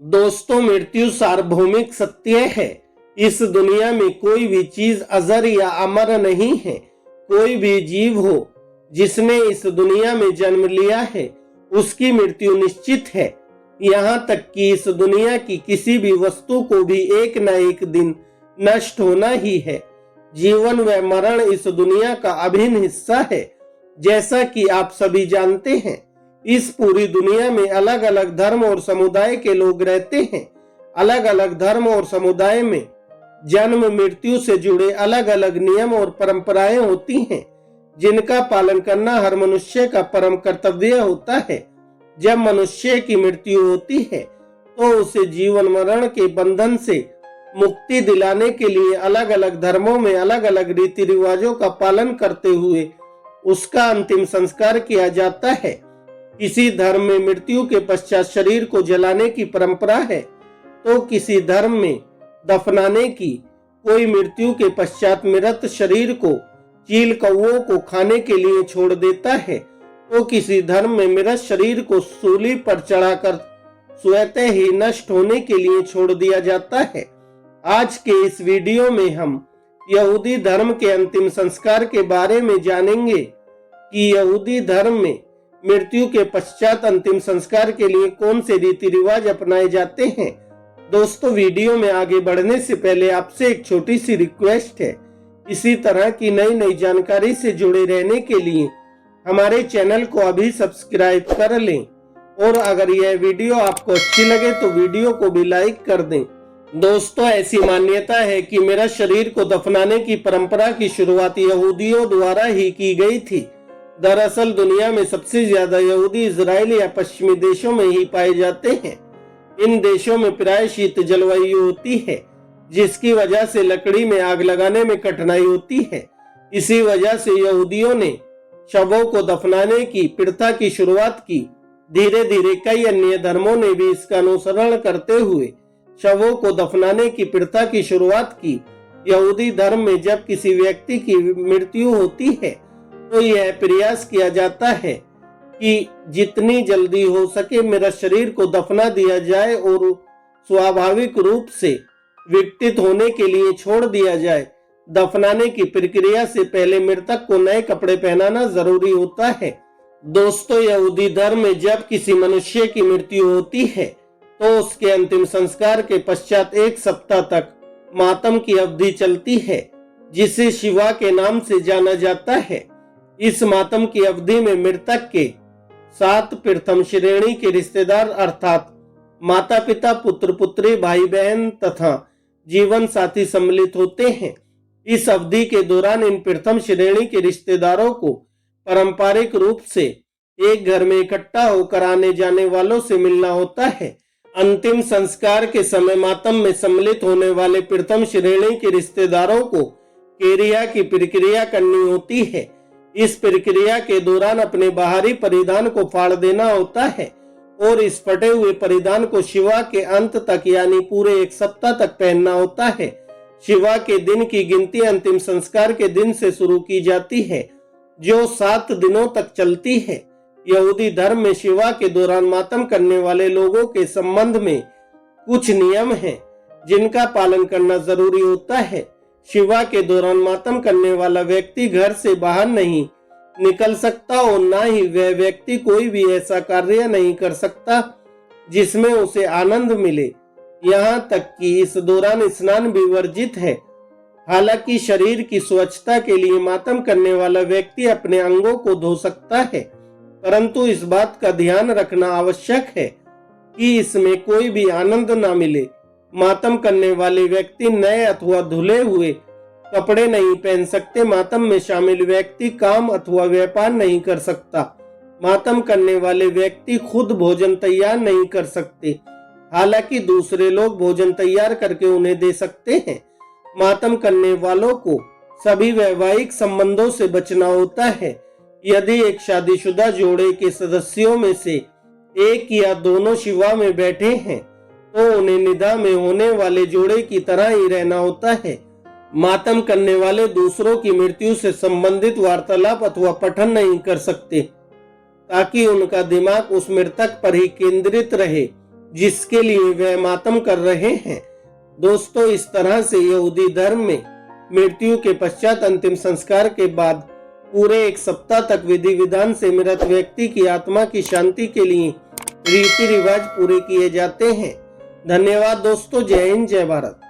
दोस्तों, मृत्यु सार्वभौमिक सत्य है। इस दुनिया में कोई भी चीज अजर या अमर नहीं है। कोई भी जीव हो जिसने इस दुनिया में जन्म लिया है, उसकी मृत्यु निश्चित है। यहाँ तक कि इस दुनिया की किसी भी वस्तु को भी एक न एक दिन नष्ट होना ही है। जीवन व मरण इस दुनिया का अभिन्न हिस्सा है। जैसा कि आप सभी जानते हैं, इस पूरी दुनिया में अलग अलग धर्म और समुदाय के लोग रहते हैं। अलग अलग धर्म और समुदाय में जन्म मृत्यु से जुड़े अलग अलग नियम और परंपराएं होती हैं, जिनका पालन करना हर मनुष्य का परम कर्तव्य होता है। जब मनुष्य की मृत्यु होती है तो उसे जीवन मरण के बंधन से मुक्ति दिलाने के लिए अलग अलग धर्मों में अलग अलग रीति रिवाजों का पालन करते हुए उसका अंतिम संस्कार किया जाता है। किसी धर्म में मृत्यु के पश्चात शरीर को जलाने की परंपरा है, तो किसी धर्म में दफनाने की। कोई मृत्यु के पश्चात मृत शरीर को चील कौओं को खाने के लिए छोड़ देता है, तो किसी धर्म में मृत शरीर को सूली पर चढ़ाकर स्वतः ही नष्ट होने के लिए छोड़ दिया जाता है। आज के इस वीडियो में हम यहूदी धर्म के अंतिम संस्कार के बारे में जानेंगे कि यहूदी धर्म में मृत्यु के पश्चात अंतिम संस्कार के लिए कौन से रीति रिवाज अपनाए जाते हैं। दोस्तों, वीडियो में आगे बढ़ने से पहले आपसे एक छोटी सी रिक्वेस्ट है। इसी तरह की नई नई जानकारी से जुड़े रहने के लिए हमारे चैनल को अभी सब्सक्राइब कर लें, और अगर यह वीडियो आपको अच्छी लगे तो वीडियो को भी लाइक कर दें। दोस्तों, ऐसी मान्यता है कि मृत शरीर को दफनाने की परंपरा की शुरुआत यहूदियों द्वारा ही की गई थी। दरअसल दुनिया में सबसे ज्यादा यहूदी इजराइल या पश्चिमी देशों में ही पाए जाते हैं। इन देशों में प्राय शीत जलवायु होती है, जिसकी वजह से लकड़ी में आग लगाने में कठिनाई होती है। इसी वजह से यहूदियों ने शवों को दफनाने की प्रथा की शुरुआत की। धीरे धीरे कई अन्य धर्मों ने भी इसका अनुसरण करते हुए शवों को दफनाने की प्रथा की शुरुआत की। यहूदी धर्म में जब किसी व्यक्ति की मृत्यु होती है तो यह प्रयास किया जाता है कि जितनी जल्दी हो सके मेरा शरीर को दफना दिया जाए और स्वाभाविक रूप से विघटित होने के लिए छोड़ दिया जाए। दफनाने की प्रक्रिया से पहले मृतक को नए कपड़े पहनाना जरूरी होता है। दोस्तों, यहूदी धर्म में जब किसी मनुष्य की मृत्यु होती है तो उसके अंतिम संस्कार के पश्चात एक सप्ताह तक मातम की अवधि चलती है, जिसे शिवा के नाम से जाना जाता है। इस मातम की अवधि में मृतक के 7 प्रथम श्रेणी के रिश्तेदार अर्थात माता पिता, पुत्र पुत्री, भाई बहन तथा जीवन साथी सम्मिलित होते हैं। इस अवधि के दौरान इन प्रथम श्रेणी के रिश्तेदारों को पारंपरिक रूप से एक घर में इकट्ठा होकर आने जाने वालों से मिलना होता है। अंतिम संस्कार के समय मातम में सम्मिलित होने वाले प्रथम श्रेणी के रिश्तेदारों को केरिया की प्रक्रिया करनी होती है। इस प्रक्रिया के दौरान अपने बाहरी परिधान को फाड़ देना होता है और इस फटे हुए परिधान को शिवा के अंत तक यानी पूरे एक सप्ताह तक पहनना होता है। शिवा के दिन की गिनती अंतिम संस्कार के दिन से शुरू की जाती है, जो 7 दिनों तक चलती है। यहूदी धर्म में शिवा के दौरान मातम करने वाले लोगों के संबंध में कुछ नियम हैं, जिनका पालन करना जरूरी होता है। शिवा के दौरान मातम करने वाला व्यक्ति घर से बाहर नहीं निकल सकता और ना ही वह व्यक्ति कोई भी ऐसा कार्य नहीं कर सकता जिसमें उसे आनंद मिले। यहाँ तक कि इस दौरान स्नान भी वर्जित है। हालांकि शरीर की स्वच्छता के लिए मातम करने वाला व्यक्ति अपने अंगों को धो सकता है, परंतु इस बात का ध्यान रखना आवश्यक है कि इसमें कोई भी आनंद ना मिले। मातम करने वाले व्यक्ति नए अथवा धुले हुए कपड़े नहीं पहन सकते। मातम में शामिल व्यक्ति काम अथवा व्यापार नहीं कर सकता। मातम करने वाले व्यक्ति खुद भोजन तैयार नहीं कर सकते, हालांकि दूसरे लोग भोजन तैयार करके उन्हें दे सकते हैं। मातम करने वालों को सभी वैवाहिक संबंधों से बचना होता है। यदि एक शादीशुदा जोड़े के सदस्यों में से एक या दोनों शिवा में बैठे हैं तो उन्हें निदा में होने वाले जोड़े की तरह ही रहना होता है। मातम करने वाले दूसरों की मृत्यु से संबंधित वार्तालाप अथवा पठन नहीं कर सकते, ताकि उनका दिमाग उस मृतक पर ही केंद्रित रहे जिसके लिए वे मातम कर रहे हैं। दोस्तों, इस तरह से यहूदी धर्म में मृत्यु के पश्चात अंतिम संस्कार के बाद पूरे 1 सप्ताह तक विधि विधान से मृत व्यक्ति की आत्मा की शांति के लिए रीति रिवाज पूरे किए जाते हैं। धन्यवाद दोस्तों। जय हिंद, जय भारत।